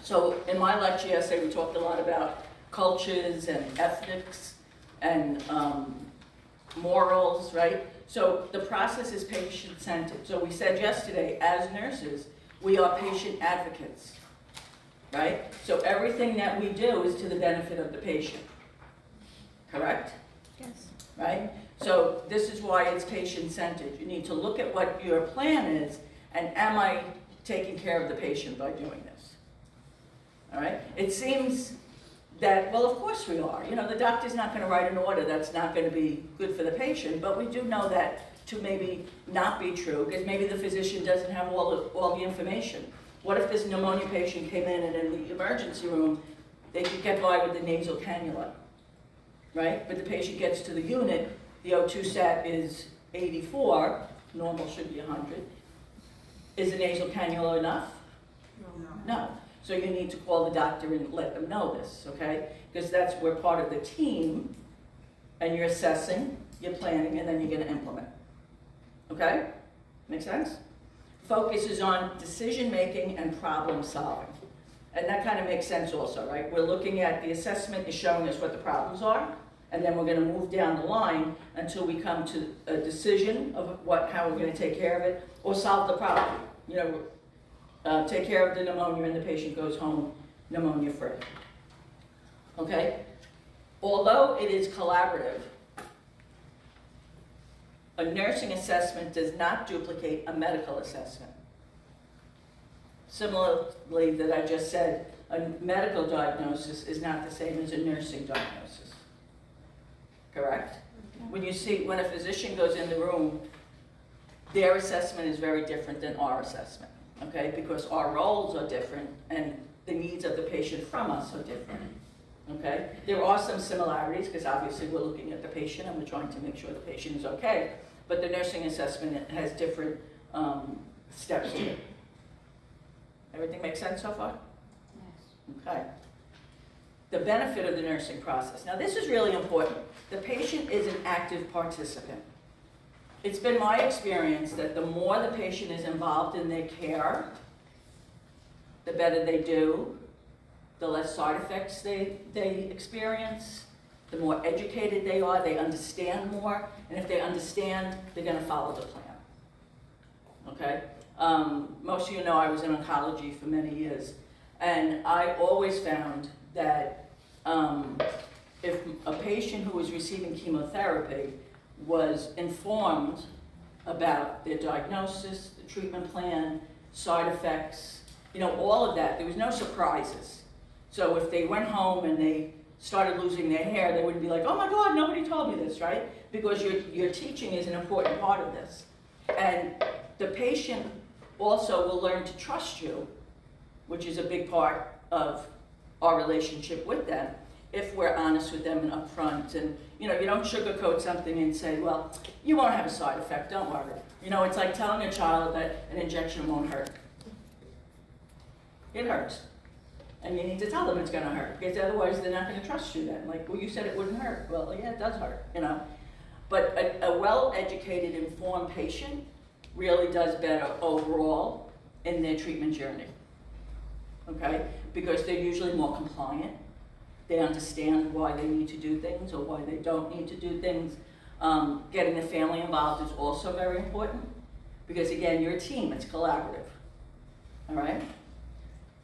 So in my lecture yesterday, we talked a lot about cultures and ethics and morals, right? So the process is patient-centered. So we said yesterday, as nurses, we are patient advocates, right? So everything that we do is to the benefit of the patient, correct? Yes. Right? So this is why it's patient-centered. You need to look at what your plan is, and am I taking care of the patient by doing this? All right? It seems that, well, of course we are. You know, the doctor's not going to write an order that's not going to be good for the patient, but we do know that to maybe not be true, because maybe the physician doesn't have all the information. What if this pneumonia patient came in and in the emergency room, they could get by with the nasal cannula, right? But the patient gets to the unit, the O2 sat is 84, normal should be 100. Is the nasal cannula enough? No. So you need to call the doctor and let them know this, okay? Because that's where part of the team, and you're assessing, you're planning, and then you're gonna implement. Okay? Make sense? Focus is on decision-making and problem-solving. And that kind of makes sense also, right? We're looking at the assessment is showing us what the problems are, and then we're gonna move down the line until we come to a decision of how we're gonna take care of it, or solve the problem. You know, take care of the pneumonia and the patient goes home pneumonia-free. Okay? Although it is collaborative, a nursing assessment does not duplicate a medical assessment. Similarly, that I just said, a medical diagnosis is not the same as a nursing diagnosis. Correct? When a physician goes in the room, their assessment is very different than our assessment, okay? Because our roles are different and the needs of the patient from us are different, okay? There are some similarities because obviously we're looking at the patient and we're trying to make sure the patient is okay, but the nursing assessment has different steps to it. Everything make sense so far? Yes. Okay. The benefit of the nursing process. Now this is really important. The patient is an active participant. It's been my experience that the more the patient is involved in their care, the better they do, the less side effects they experience, the more educated they are, they understand more, and if they understand, they're going to follow the plan. Okay? Most of you know I was in oncology for many years, and I always found that if a patient who was receiving chemotherapy was informed about their diagnosis, the treatment plan, side effects, you know, all of that, there was no surprises. So if they went home and they started losing their hair, they wouldn't be like, oh my God, nobody told me this, right? Because your teaching is an important part of this. And the patient also will learn to trust you, which is a big part of our relationship with them, if we're honest with them and upfront. And you know, you don't sugarcoat something and say, well, you won't have a side effect, don't worry. You know, it's like telling a child that an injection won't hurt. It hurts. And you need to tell them it's gonna hurt, because otherwise they're not gonna trust you then. Like, well, you said it wouldn't hurt. Well, yeah, it does hurt, you know. But a well-educated, informed patient really does better overall in their treatment journey, okay? Because they're usually more compliant. They understand why they need to do things or why they don't need to do things. Getting the family involved is also very important because, again, you're a team, it's collaborative, all right?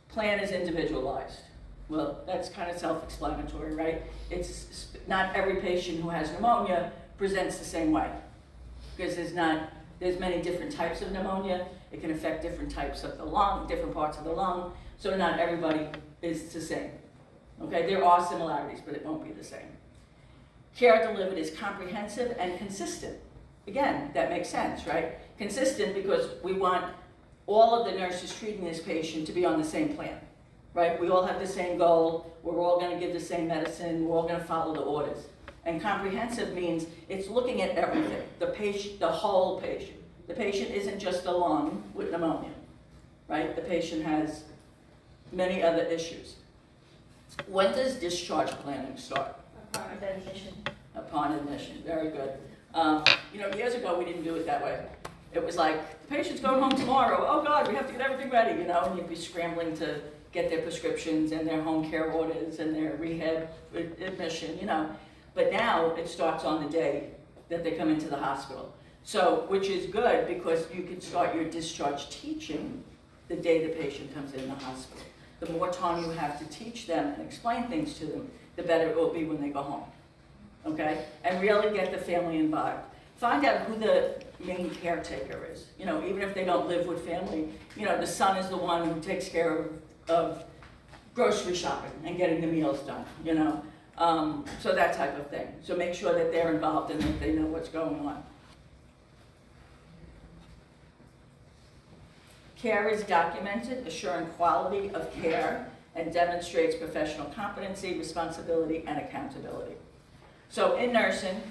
Plan is individualized. Well, that's kind of self-explanatory, right? It's not every patient who has pneumonia presents the same way because there's many different types of pneumonia. It can affect different types of the lung, different parts of the lung, so not everybody is the same. Okay, there are similarities, but it won't be the same. Care delivered is comprehensive and consistent. Again, that makes sense, right? Consistent because we want all of the nurses treating this patient to be on the same plan, right? We all have the same goal. We're all going to give the same medicine. We're all going to follow the orders. And comprehensive means it's looking at everything, the patient, the whole patient. The patient isn't just a lung with pneumonia, right? The patient has many other issues. When does discharge planning start? Upon admission. Upon admission, very good. You know, years ago we didn't do it that way. It was like, the patient's going home tomorrow, oh God, we have to get everything ready, you know, and you'd be scrambling to get their prescriptions and their home care orders and their rehab admission, you know. But now it starts on the day that they come into the hospital. So, which is good because you can start your discharge teaching the day the patient comes in the hospital. The more time you have to teach them and explain things to them, the better it will be when they go home, okay? And really get the family involved. Find out who the main caretaker is. You know, even if they don't live with family, you know, the son is the one who takes care of grocery shopping and getting the meals done, you know? So that type of thing. So make sure that they're involved and that they know what's going on. Care is documented, assuring quality of care, and demonstrates professional competency, responsibility, and accountability. So in nursing,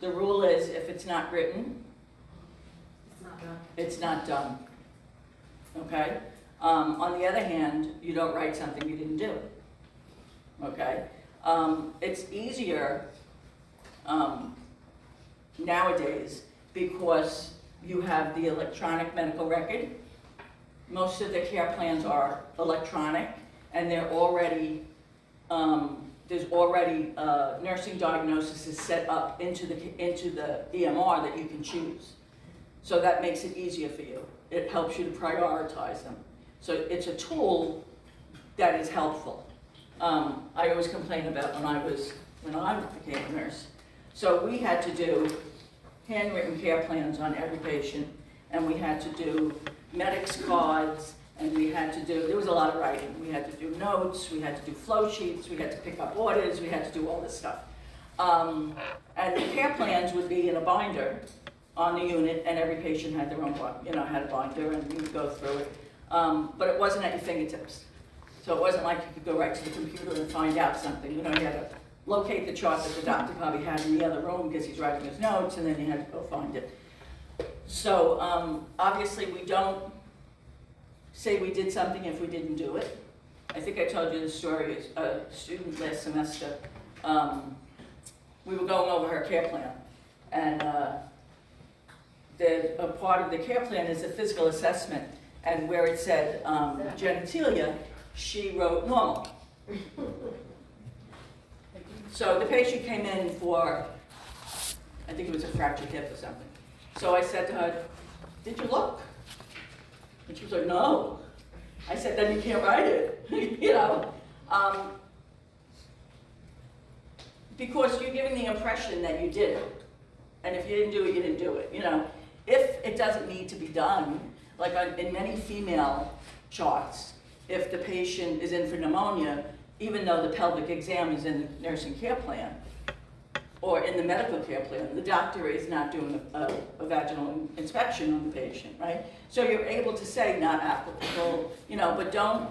the rule is if it's not written, it's not done. Okay? On the other hand, you don't write something you didn't do. Okay? It's easier nowadays because you have the electronic medical record. Most of the care plans are electronic, and they're already, there's already nursing diagnosis is set up into the EMR that you can choose. So that makes it easier for you. It helps you to prioritize them. So it's a tool that is helpful. I always complain about when I became a nurse. So we had to do handwritten care plans on every patient, and we had to do medics cards, and we had to do, there was a lot of writing. We had to do notes, we had to do flow sheets, we had to pick up orders, we had to do all this stuff. And the care plans would be in a binder on the unit, and every patient had their own, you know, had a binder, and you would go through it. But it wasn't at your fingertips. So it wasn't like you could go right to the computer and find out something. You know, you had to locate the chart that the doctor probably had in the other room because he's writing his notes, and then you had to go find it. So obviously we don't say we did something if we didn't do it. I think I told you the story. A student last semester, we were going over her care plan, and a part of the care plan is a physical assessment, and where it said genitalia, she wrote normal. So the patient came in for, I think it was a fractured hip or something. So I said to her, did you look? And she was like, no. I said, then you can't write it, you know. Because you're giving the impression that you did it. And if you didn't do it, you didn't do it, you know. If it doesn't need to be done, like in many female charts, if the patient is in for pneumonia, even though the pelvic exam is in the nursing care plan, or in the medical care plan, the doctor is not doing a vaginal inspection on the patient, right? So you're able to say not applicable, you know, but don't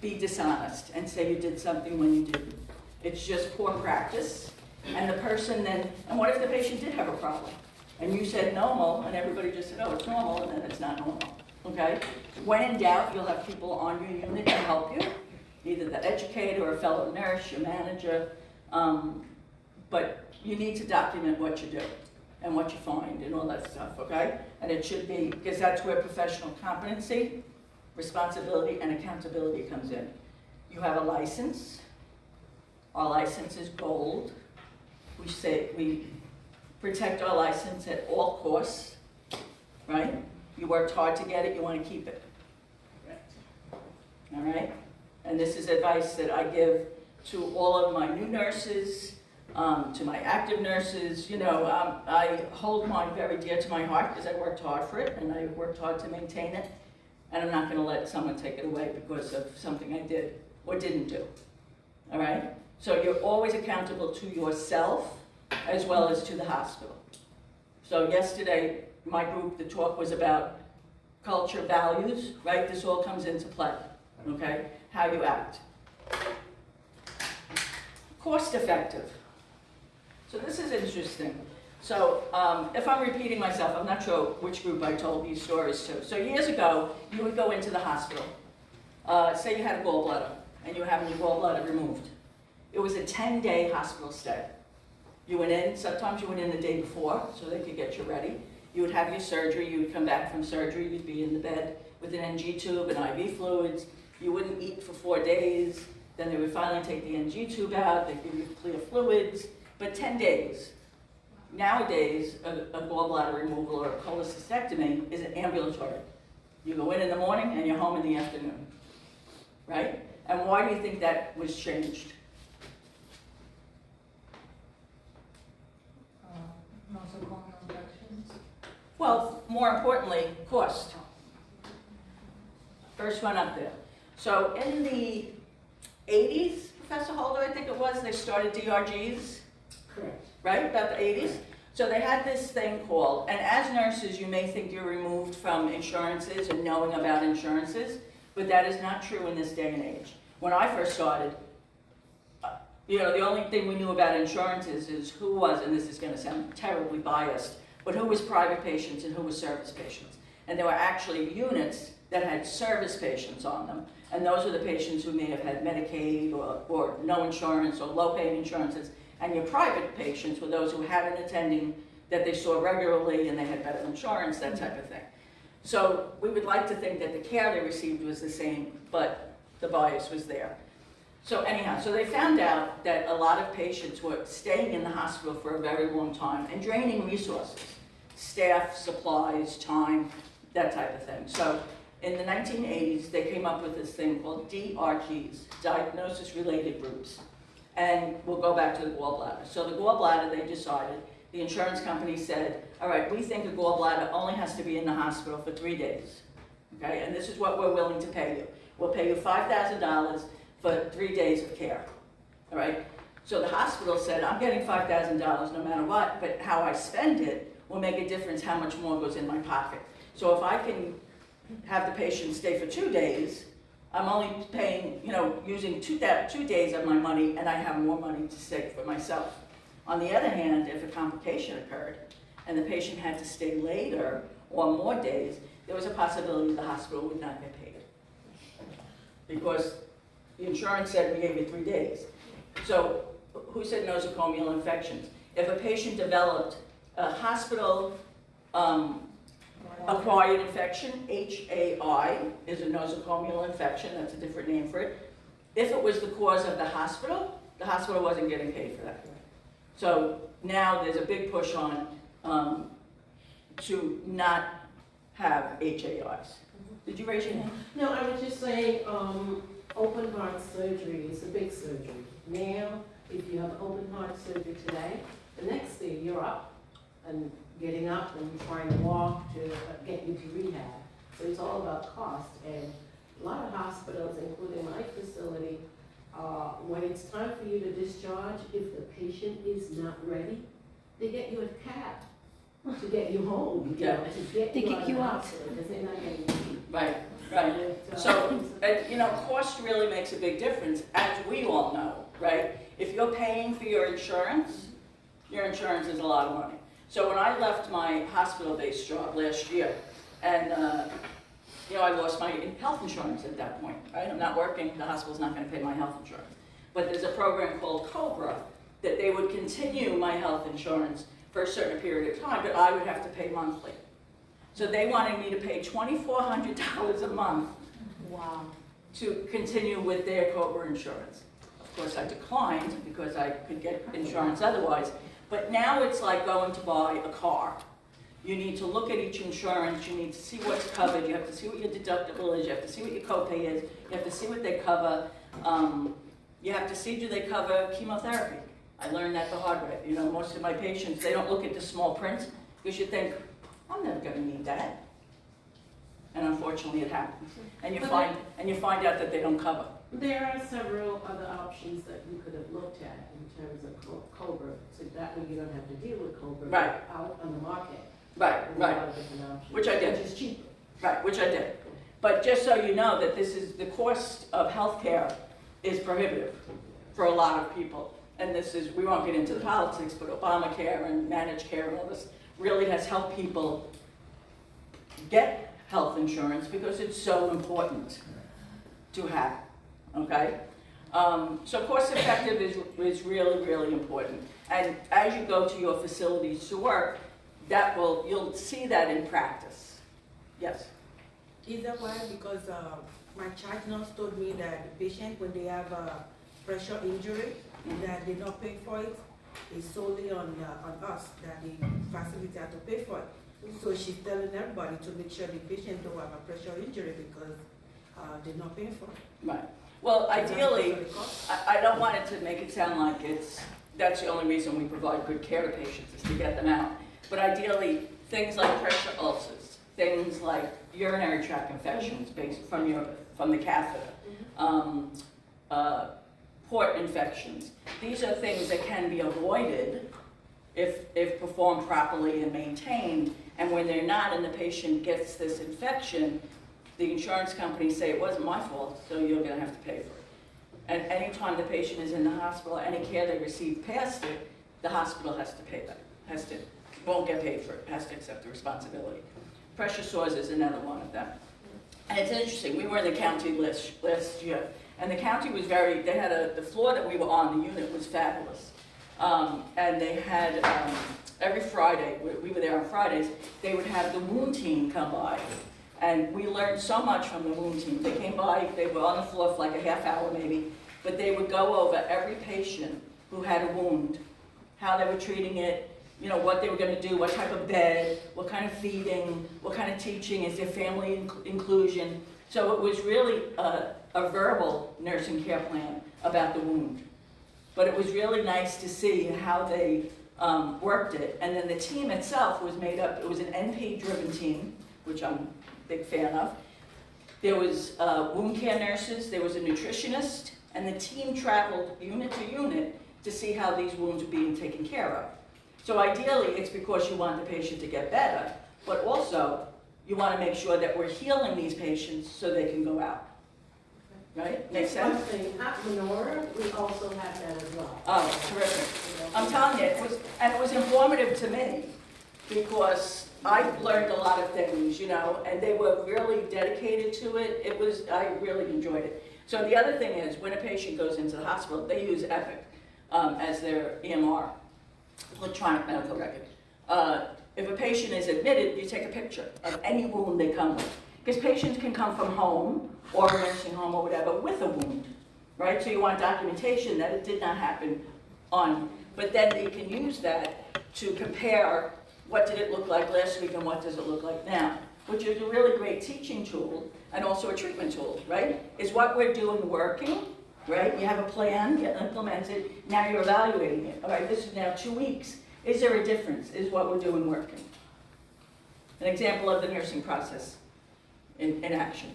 be dishonest and say you did something when you didn't. It's just poor practice. And the person then, and what if the patient did have a problem? And you said normal, and everybody just said, oh, it's normal, and then it's not normal, okay? When in doubt, you'll have people on your unit to help you, either the educator or a fellow nurse, your manager, but you need to document what you do and what you find and all that stuff, okay? And it should be, because that's where professional competency, responsibility, and accountability comes in. You have a license. Our license is gold. We say we protect our license at all costs, right? You worked hard to get it, you want to keep it. All right? And this is advice that I give to all of my new nurses, to my active nurses. You know, I hold mine very dear to my heart because I worked hard for it and I worked hard to maintain it. And I'm not going to let someone take it away because of something I did or didn't do. All right? So you're always accountable to yourself as well as to the hospital. So yesterday, my group, the talk was about culture, values, right? This all comes into play, okay? How you act. Cost effective. So this is interesting. So if I'm repeating myself, I'm not sure which group I told these stories to. So years ago, you would go into the hospital. Say you had a gallbladder and you were having your gallbladder removed. It was a 10-day hospital stay. You went in, sometimes you went in the day before so they could get you ready. You would have your surgery, you would come back from surgery, you'd be in the bed with an NG tube and IV fluids. You wouldn't eat for 4 days. Then they would finally take the NG tube out, they'd give you clear fluids, but 10 days. Nowadays, a gallbladder removal or a cholecystectomy is ambulatory. You go in the morning and you're home in the afternoon, right? And why do you think that was changed? Nosocomial infections. Well, more importantly, cost. First one up there. So in the 80s, Professor Holder, I think it was, they started DRGs. Correct. Right, about the 80s? So they had this thing called, and as nurses, you may think you're removed from insurances and knowing about insurances, but that is not true in this day and age. When I first started, the only thing we knew about insurances is who was, and this is going to sound terribly biased, but who was private patients and who was service patients. And there were actually units that had service patients on them, and those are the patients who may have had Medicaid or no insurance or low-paying insurances. And your private patients were those who had an attending that they saw regularly and they had better insurance, that type of thing. So we would like to think that the care they received was the same, but the bias was there. So anyhow, so they found out that a lot of patients were staying in the hospital for a very long time and draining resources, staff, supplies, time, that type of thing. So in the 1980s, they came up with this thing called DRGs, diagnosis-related groups. And we'll go back to the gallbladder. So the gallbladder, they decided, the insurance company said, all right, we think a gallbladder only has to be in the hospital for 3 days, okay? And this is what we're willing to pay you. We'll pay you $5,000 for 3 days of care, all right? So the hospital said, I'm getting $5,000 no matter what, but how I spend it will make a difference how much more goes in my pocket. So if I can have the patient stay for 2 days, I'm only paying, using 2 days of my money, and I have more money to save for myself. On the other hand, if a complication occurred and the patient had to stay later or more days, there was a possibility the hospital would not get paid. Because the insurance said we gave you 3 days. So who said nosocomial infections? If a patient developed a hospital acquired infection, HAI, is a nosocomial infection, that's a different name for it. If it was the cause of the hospital wasn't getting paid for that. So now there's a big push on to not have HAIs. Did you raise your hand? No, I was just saying, open heart surgery is a big surgery. Now, if you have open heart surgery today, the next day you're up and getting up and trying to walk to get you to rehab. So it's all about cost. And a lot of hospitals, including my facility, when it's time for you to discharge, if the patient is not ready, they get you a cab to get you home, Yeah. to get They you kick out of you the out. hospital, because they're not getting you. Right, right. So, cost really makes a big difference, as we all know, right? If you're paying for your insurance is a lot of money. So when I left my hospital-based job last year, and I lost my health insurance at that point, right? I'm not working, the hospital's not gonna pay my health insurance. But there's a program called COBRA that they would continue my health insurance for a certain period of time, but I would have to pay monthly. So they wanted me to pay $2,400 a month Wow. to continue with their COBRA insurance. Of course, I declined because I could get insurance otherwise. But now it's like going to buy a car. You need to look at each insurance, you need to see what's covered, you have to see what your deductible is, you have to see what your copay is, you have to see what they cover. You have to see, do they cover chemotherapy? I learned that the hard way. Most of my patients, they don't look at the small print because you think, I'm never gonna need that. And unfortunately it happens. And you find out that they don't cover. There are several other options that you could have looked at in terms of COBRA, so that way you don't have to deal with COBRA Right. out on the market. Right, There's a right. lot of different options. Which I did. Which is cheaper. Right, which I did. But just so you know that the cost of healthcare is prohibitive for a lot of people. And we won't get into the politics, but Obamacare and managed care and all this really has helped people get health insurance because it's so important to have, okay? So cost effective is really, really important. And as you go to your facilities to work, you'll see that in practice. Yes? Is that why? Because my charge nurse told me that the patient, when they have a pressure injury, that they not pay for it, it's solely on us, that the facility have to pay for it. So she's telling everybody to make sure the patient don't have a pressure injury because they're not paying for it. Right. Well, So that's ideally, what it costs. I don't want it to make it sound like that's the only reason we provide good care to patients is to get them out. But ideally, things like pressure ulcers, things like urinary tract infections based from the catheter, port infections. These are things that can be avoided if performed properly and maintained. And when they're not and the patient gets this infection, the insurance companies say, it wasn't my fault, so you're gonna have to pay for it. And anytime the patient is in the hospital, any care they receive past it, the hospital has to pay that, won't get paid for it, has to accept the responsibility. Pressure sores is another one of them. And it's interesting, we were in the county last year, and the county was they had the floor that we were on, the unit was fabulous. And they had, every Friday, we were there on Fridays, they would have the wound team come by. And we learned so much from the wound team. They came by, they were on the floor for like a half hour maybe, but they would go over every patient who had a wound, how they were treating it, you know, what they were gonna do, what type of bed, what kind of feeding, what kind of teaching, is there family inclusion. So it was really a verbal nursing care plan about the wound. But it was really nice to see how they worked it. And then the team itself was made up, it was an NP-driven team, which I'm a big fan of. There was wound care nurses, there was a nutritionist, and the team traveled unit to unit to see how these wounds were being taken care of. So ideally, it's because you want the patient to get better, but also you want to make sure that we're healing these patients so they can go out. Right? Makes sense? One thing, at Menorah, we also have that as well. Oh, terrific. I'm telling you, it was informative to me because I learned a lot of things, you know, and they were really dedicated to it. I really enjoyed it. So the other thing is, when a patient goes into the hospital, they use Epic as their EMR, electronic medical record. If a patient is admitted, you take a picture of any wound they come with. Because patients can come from home or a nursing home or whatever with a wound, right? So you want documentation that it did not happen but then they can use that to compare what did it look like last week and what does it look like now, which is a really great teaching tool and also a treatment tool, right? Is what we're doing working, right? You have a plan, you implement it, now you're evaluating it. All right, this is now 2 weeks. Is there a difference? Is what we're doing working? An example of the nursing process in action.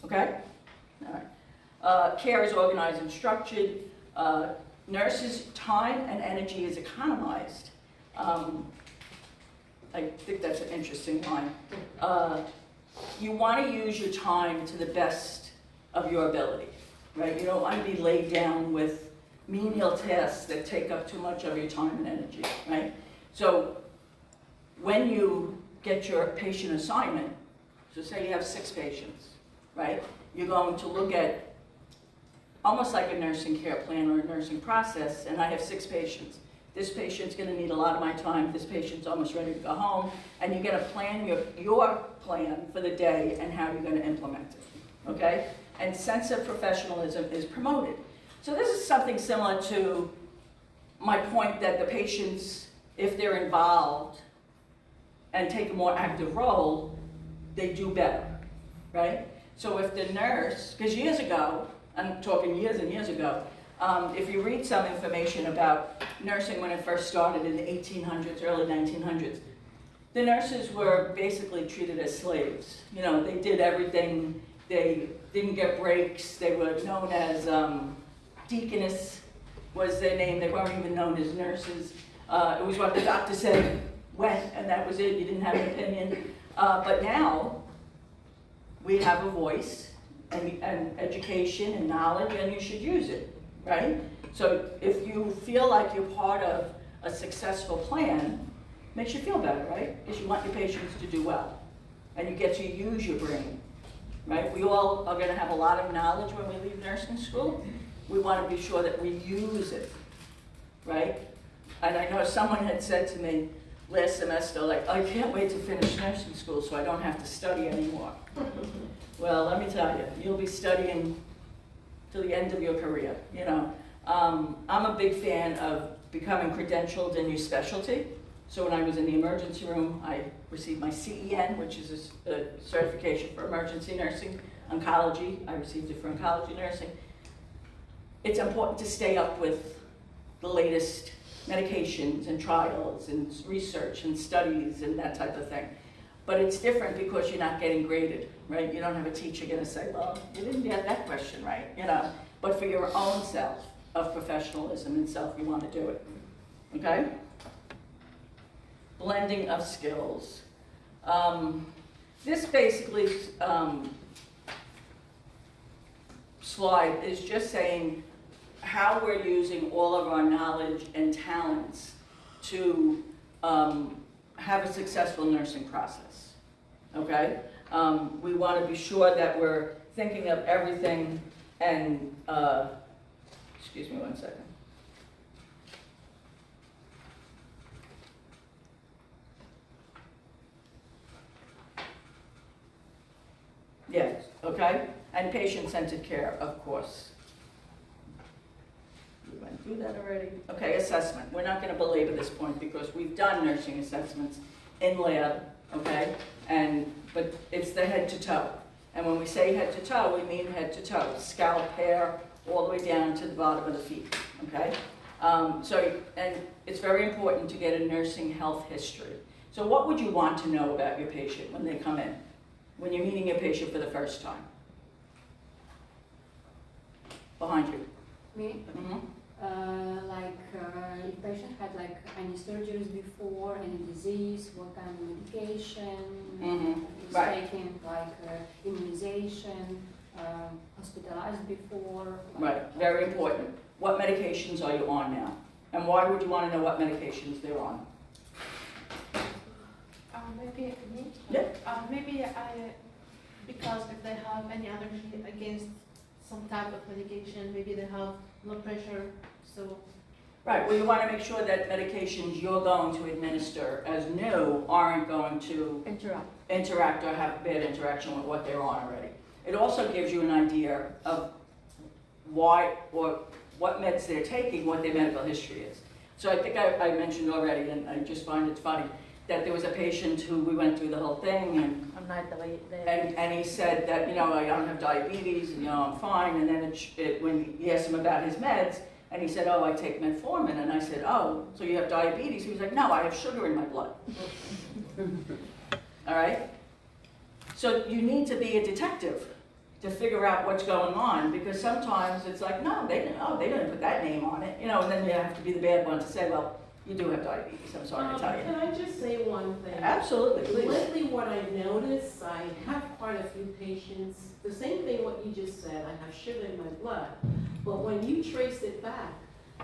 Okay? All right. Care is organized and structured. Nurses' time and energy is economized. I think that's an interesting line. You want to use your time to the best of your ability, right? You don't want to be laid down with menial tasks that take up too much of your time and energy, right? So when you get your patient assignment, so say you have 6 patients, right? You're going to look at almost like a nursing care plan or a nursing process, and I have 6 patients. This patient's gonna need a lot of my time, this patient's almost ready to go home, and you're gonna plan your plan for the day and how you're gonna implement it, okay? And sense of professionalism is promoted. So this is something similar to my point that the patients, if they're involved and take a more active role, they do better, right? So if the nurse, because years ago, I'm talking years and years ago, if you read some information about nursing when it first started in the 1800s, early 1900s, the nurses were basically treated as slaves. You know, they did everything, they didn't get breaks, they were known as deaconess was their name, they weren't even known as nurses. It was what the doctor said went, and that was it, you didn't have an opinion. But now, we have a voice and education and knowledge, and you should use it, right? So if you feel like you're part of a successful plan, makes you feel better, right? Because you want your patients to do well, and you get to use your brain, right? We all are gonna have a lot of knowledge when we leave nursing school. We wanna be sure that we use it, right? And I know someone had said to me, last semester, like, I can't wait to finish nursing school so I don't have to study anymore. Well, let me tell you, you'll be studying till the end of your career, you know. I'm a big fan of becoming credentialed in your specialty. So when I was in the emergency room, I received my CEN, which is a certification for emergency nursing, oncology. I received it for oncology nursing. It's important to stay up with the latest medications and trials and research and studies and that type of thing. But it's different because you're not getting graded, right? You don't have a teacher gonna say, well, you didn't get that question right, you know. But for your own self of professionalism and self, you wanna do it, okay? Blending of skills. This basically slide is just saying how we're using all of our knowledge and talents to have a successful nursing process, okay? We want to be sure that we're thinking of everything and, excuse me one second. Yes, okay? And patient-centered care, of course. We went through that already. Okay, assessment. We're not going to belabor this point because we've done nursing assessments in lab, okay? But it's the head to toe. And when we say head to toe, we mean head to toe. Scalp, hair, all the way down to the bottom of the feet, okay? And it's very important to get a nursing health history. So what would you want to know about your patient when they come in? When you're meeting your patient for the first time? Behind you. Me? Mm-hmm. If patient had like any surgeries before, any disease, what kind of medication is Right. taking, like immunization, hospitalized before. Right, very important. What medications are you on now? And why would you want to know what medications they're on? Maybe me? Yeah. Maybe because if they have any allergy against some type of medication, maybe they have blood pressure, so. Right, well, you want to make sure that medications you're going to administer as new aren't going to interact or have bad interaction with what they're on already. It also gives you an idea of why or what meds they're taking, what their medical history is. So I think I mentioned already, and I just find it funny, that there was a patient who we went through the whole thing, and he said that, you know, I don't have diabetes, and, you know, I'm fine. And then when he asked him about his meds, and he said, oh, I take metformin. And I said, oh, so you have diabetes? He was like, no, I have sugar in my blood. All right? So you need to be a detective to figure out what's going on, because sometimes it's like, no, they didn't put that name on it, you know, and then you have to be the bad one to say, well, you do have diabetes, I'm sorry to tell you. Can I just say one thing? Absolutely, please. Lately, what I've noticed, I have quite a few patients, the same thing what you just said, I have sugar in my blood. But when you trace it back,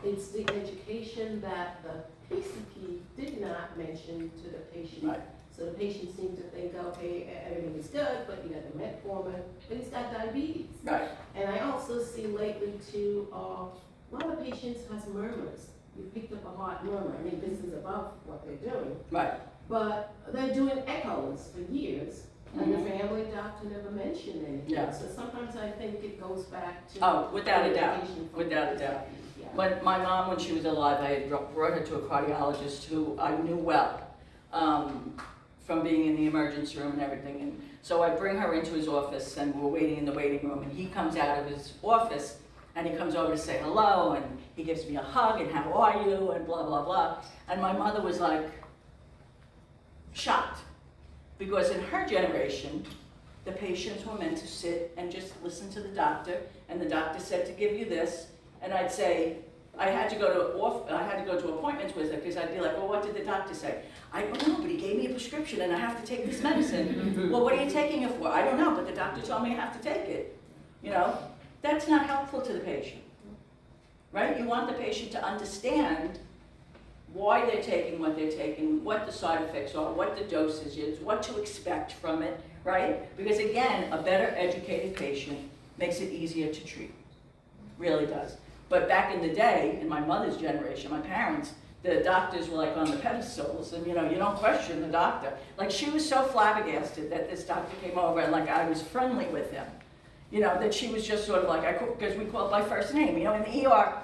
it's the education that the PCP did not mention to the patient. Right. So the patient seemed to think, okay, everything is good, but you got the metformin, but he's got diabetes. Right. And I also see lately too, a lot of patients has murmurs. You picked up a heart murmur. I mean, this is above what they're doing. Right. But they're doing echoes for years, and the family doctor never mentioned anything. Yeah. So sometimes I think it goes back to. Oh, without a doubt, education from without a doubt. Yeah. But my mom, when she was alive, I had brought her to a cardiologist who I knew well, from being in the emergency room and everything. And so I bring her into his office, and we're waiting in the waiting room, and he comes out of his office, and he comes over to say hello, and he gives me a hug, and how are you, and blah, blah, blah. And my mother was like, shocked. Because in her generation, the patients were meant to sit and just listen to the doctor, and the doctor said to give you this, and I'd say, I had to go to appointments with her, because I'd be like, well, what did the doctor say? I don't know, but he gave me a prescription, and I have to take this medicine. Well, what are you taking it for? I don't know, but the doctor told me I have to take it. You know, that's not helpful to the patient, right? You want the patient to understand why they're taking what they're taking, what the side effects are, what the dosage is, what to expect from it, right? Because again, a better educated patient makes it easier to treat, really does. But back in the day, in my mother's generation, my parents, the doctors were like on the pedestals, and you know, you don't question the doctor. Like, she was so flabbergasted that this doctor came over and like I was friendly with him. You know, that she was just sort of like, because we called by first name. You know, in the ER,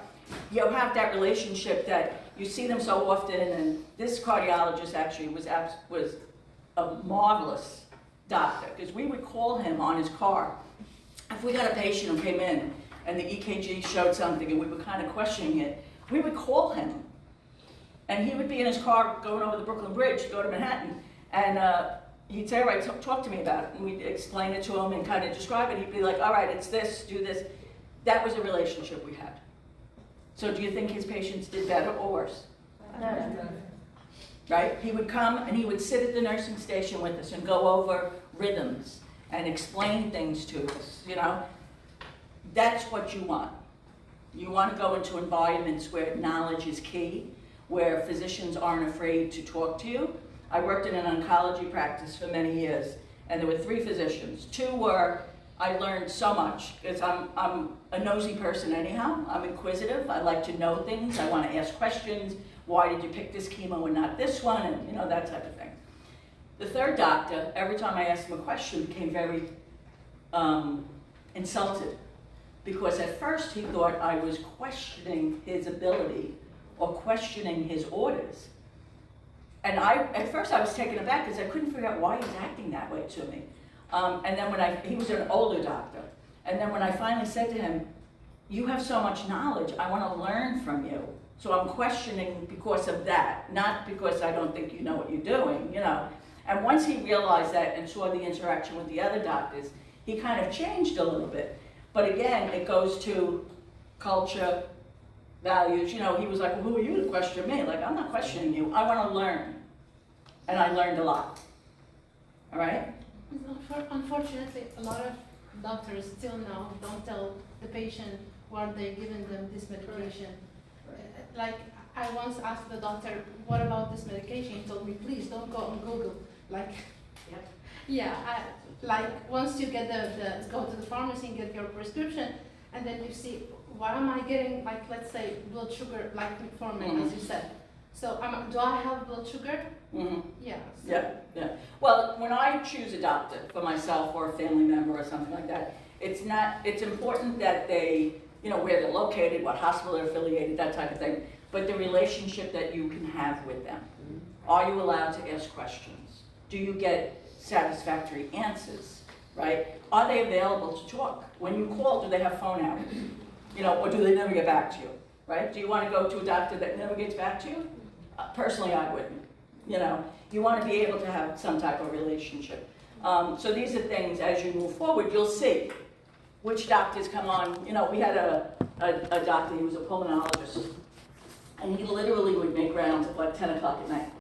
you have that relationship that you see them so often, and this cardiologist actually was a marvelous doctor, because we would call him on his car. If we got a patient who came in and the EKG showed something and we were kind of questioning it, we would call him. And he would be in his car going over the Brooklyn Bridge to go to Manhattan. And he'd say, all right, talk to me about it. And we'd explain it to him and kind of describe it. He'd be like, all right, it's this, do this. That was a relationship we had. So do you think his patients did better or worse? Right? He would come and he would sit at the nursing station with us and go over rhythms and explain things to us, you know? That's what you want. You want to go into environments where knowledge is key, where physicians aren't afraid to talk to you. I worked in an oncology practice for many years, and there were 3 physicians. 2 were, I learned so much, because I'm a nosy person anyhow. I'm inquisitive, I like to know things, I want to ask questions. Why did you pick this chemo and not this one, and you know, that type of thing. The 3rd doctor, every time I asked him a question, became very insulted, because at first he thought I was questioning his ability or questioning his orders. And at first I was taken aback because I couldn't figure out why he was acting that way to me. And then he was an older doctor, and then when I finally said to him, you have so much knowledge, I want to learn from you. So I'm questioning because of that, not because I don't think you know what you're doing, you know. And once he realized that and saw the interaction with the other doctors, he kind of changed a little bit. But again, it goes to culture, values. You know, he was like, well, who are you to question me? Like, I'm not questioning you, I want to learn. And I learned a lot. All right? Unfortunately, a lot of doctors still now don't tell the patient why they're giving them this medication. Like, I once asked the doctor, what about this medication? He told me, please don't go on Google. Like, Yep. yeah, like once you get go to the pharmacy and get your prescription, and then you see, why am I getting, like, let's say, blood sugar, like metformin, as you said. So, do I have blood sugar? Mm-hmm. Yeah. So Yeah. Well, when I choose a doctor for myself or a family member or something like that, it's important that they, you know, where they're located, what hospital they're affiliated, that type of thing, but the relationship that you can have with them. Are you allowed to ask questions? Do you get satisfactory answers, right? Are they available to talk? When you call, do they have phone hours? You know, or do they never get back to you, right? Do you want to go to a doctor that never gets back to you? Personally, I wouldn't. You know, you want to be able to have some type of relationship. So these are things, as you move forward, you'll see which doctors come on. You know, we had a doctor, he was a pulmonologist, and he literally would make rounds at like 10 o'clock at night.